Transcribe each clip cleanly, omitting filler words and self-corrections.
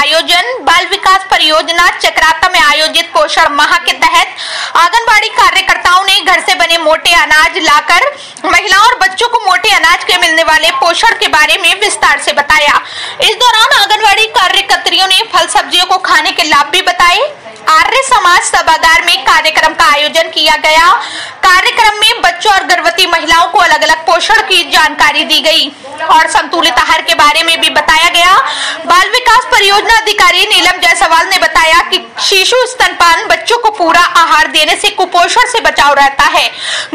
आयोजन बाल विकास परियोजना चक्राता में आयोजित पोषण माह के तहत आंगनबाड़ी कार्यकर्ताओं ने घर से बने मोटे अनाज लाकर महिलाओं और बच्चों को मोटे अनाज के मिलने वाले पोषण के बारे में विस्तार से बताया। इस दौरान आंगनबाड़ी कार्यकर्तियों ने फल सब्जियों को खाने के लाभ भी बताए। आर्य समाज सभागार में कार्यक्रम का आयोजन किया गया। कार्यक्रम में बच्चों और गर्भवती महिलाओं को अलग अलग पोषण की जानकारी दी गई और संतुलित आहार के बारे में भी बताया गया। बाल विकास परियोजना अधिकारी नीलम जायसवाल ने बताया कि शिशु स्तनपान बच्चों को पूरा आहार देने से कुपोषण से बचाव रहता है।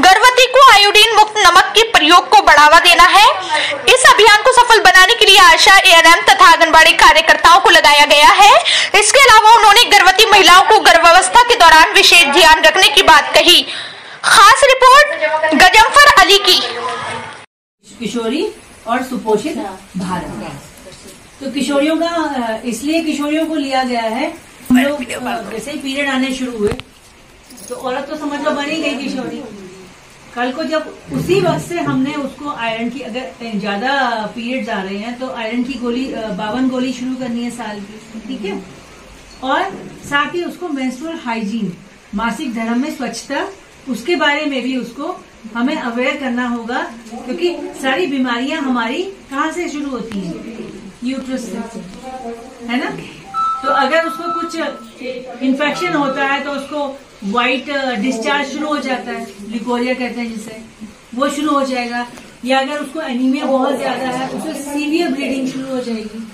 गर्भवती को आयोडीन मुक्त नमक के प्रयोग को बढ़ावा देना है। इस अभियान को सफल बनाने के लिए आशा, एएनएम तथा आंगनबाड़ी कार्यकर्ताओं को लगाया गया है। इसके अलावा उन्होंने गर्भवती महिलाओं को गर्भावस्था के दौरान विशेष ध्यान रखने की बात कही। खास रिपोर्ट गजम्फर अली की। किशोरी और सुपोषित भारत। तो किशोरियों का इसलिए किशोरियों को लिया गया है, हम लोग जैसे ही पीरियड आने शुरू हुए तो औरत तो समझ लो बनी गई किशोरी। कल को जब उसी वक्त से हमने उसको आयरन की, अगर ज्यादा पीरियड्स आ रहे हैं तो आयरन की गोली 52 गोली शुरू करनी है साल की, ठीक है। और साथ ही उसको मेंस्ट्रुअल हाइजीन, मासिक धर्म में स्वच्छता, उसके बारे में भी उसको हमें अवेयर करना होगा, क्योंकि सारी बीमारियां हमारी कहाँ से शुरू होती हैं, यूट्रस से, है ना। तो अगर उसको कुछ इन्फेक्शन होता है तो उसको व्हाइट डिस्चार्ज शुरू हो जाता है, लिकोरिया कहते हैं जिसे, वो शुरू हो जाएगा। या अगर उसको एनीमिया बहुत ज्यादा है, उसको सीवियर ब्लीडिंग शुरू हो जाएगी।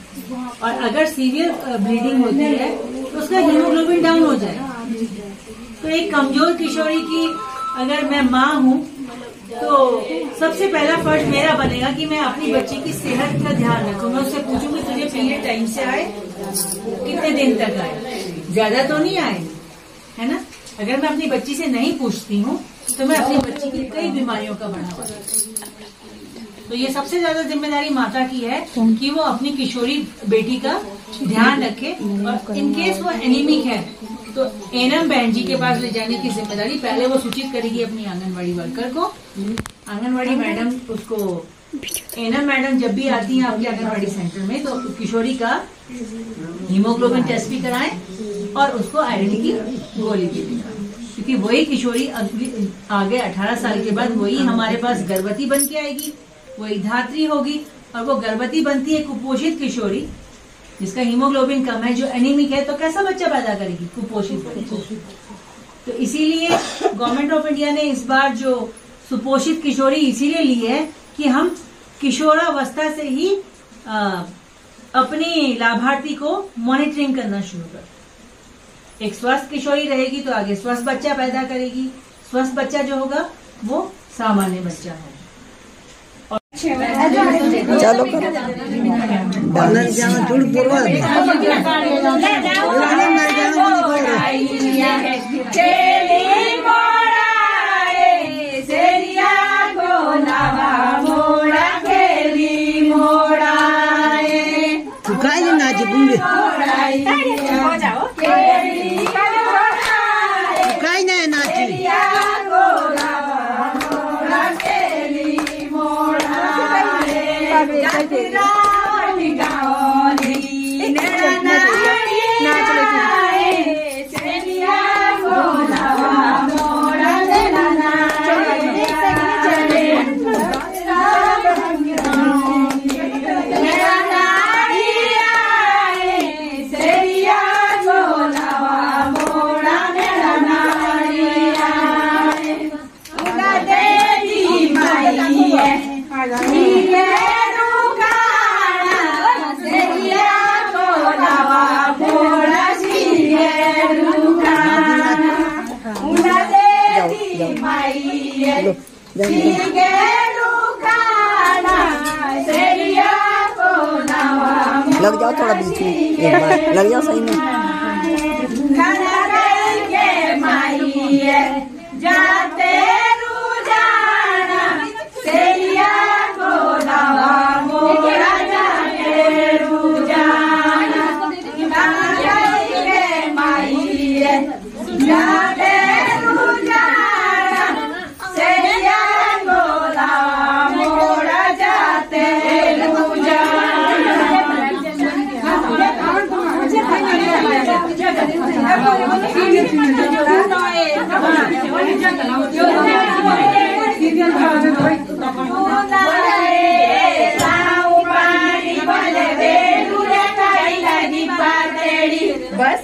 और अगर सीवियर ब्लीडिंग होती है तो उसका हीमोग्लोबिन डाउन हो जाएगा। तो एक कमजोर किशोरी की अगर मैं माँ हूँ तो सबसे पहला फर्ज मेरा बनेगा कि मैं अपनी बच्ची की सेहत का ध्यान रखूँ। मैं उससे पूछूंगी तुझे पीरियड टाइम से आए, कितने दिन तक आए, ज्यादा तो नहीं आए, है ना। अगर मैं अपनी बच्ची से नहीं पूछती हूँ तो मैं अपनी बच्ची की कई बीमारियों का बढ़ावा दूंगी। तो ये सबसे ज्यादा जिम्मेदारी माता की है कि वो अपनी किशोरी बेटी का ध्यान रखे। और इनकेस वो एनीमिक है तो एएनएम बहन जी के पास ले जाने की जिम्मेदारी पहले वो सूचित करेगी अपनी आंगनबाड़ी वर्कर को। आंगनबाड़ी मैडम उसको, एएनएम मैडम जब भी आती हैं आपके आंगनबाड़ी सेंटर में तो किशोरी का हीमोग्लोबिन टेस्ट भी कराएं और उसको आयरन की गोली भी दिलाएं, क्योंकि वही किशोरी आगे 18 साल के बाद वही हमारे पास गर्भवती बन के आएगी, वही धात्री होगी। और वो गर्भवती बनती है कुपोषित किशोरी जिसका हीमोग्लोबिन कम है, जो एनीमिक है, तो कैसा बच्चा पैदा करेगी, कुपोषित। तो इसीलिए गवर्नमेंट ऑफ इंडिया ने इस बार जो सुपोषित किशोरी इसीलिए ली है कि हम किशोरावस्था से ही अपनी लाभार्थी को मॉनिटरिंग करना शुरू कर। एक स्वस्थ किशोरी रहेगी तो आगे स्वस्थ बच्चा पैदा करेगी। स्वस्थ बच्चा जो होगा वो सामान्य बच्चा है। चलो डॉलर जाना जुड़ पूर्वा सुखाई नाची बुंगे सुखाई ना नाची लग जाओ थोड़ा बीच में, एक बार लग जाओ सही में। बस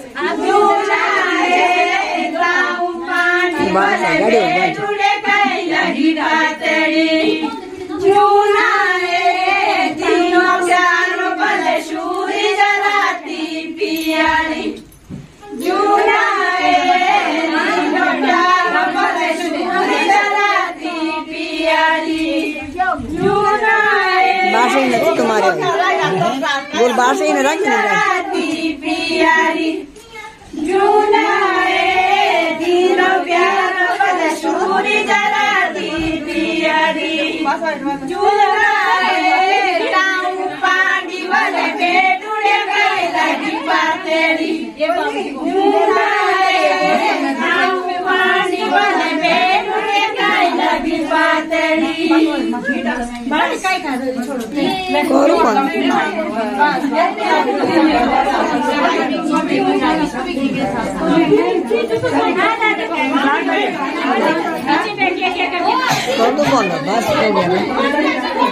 बाहर से ही नहीं तुम्हारे बोल बाहर से ही नहीं रख कौन तो बोल बस हो गया।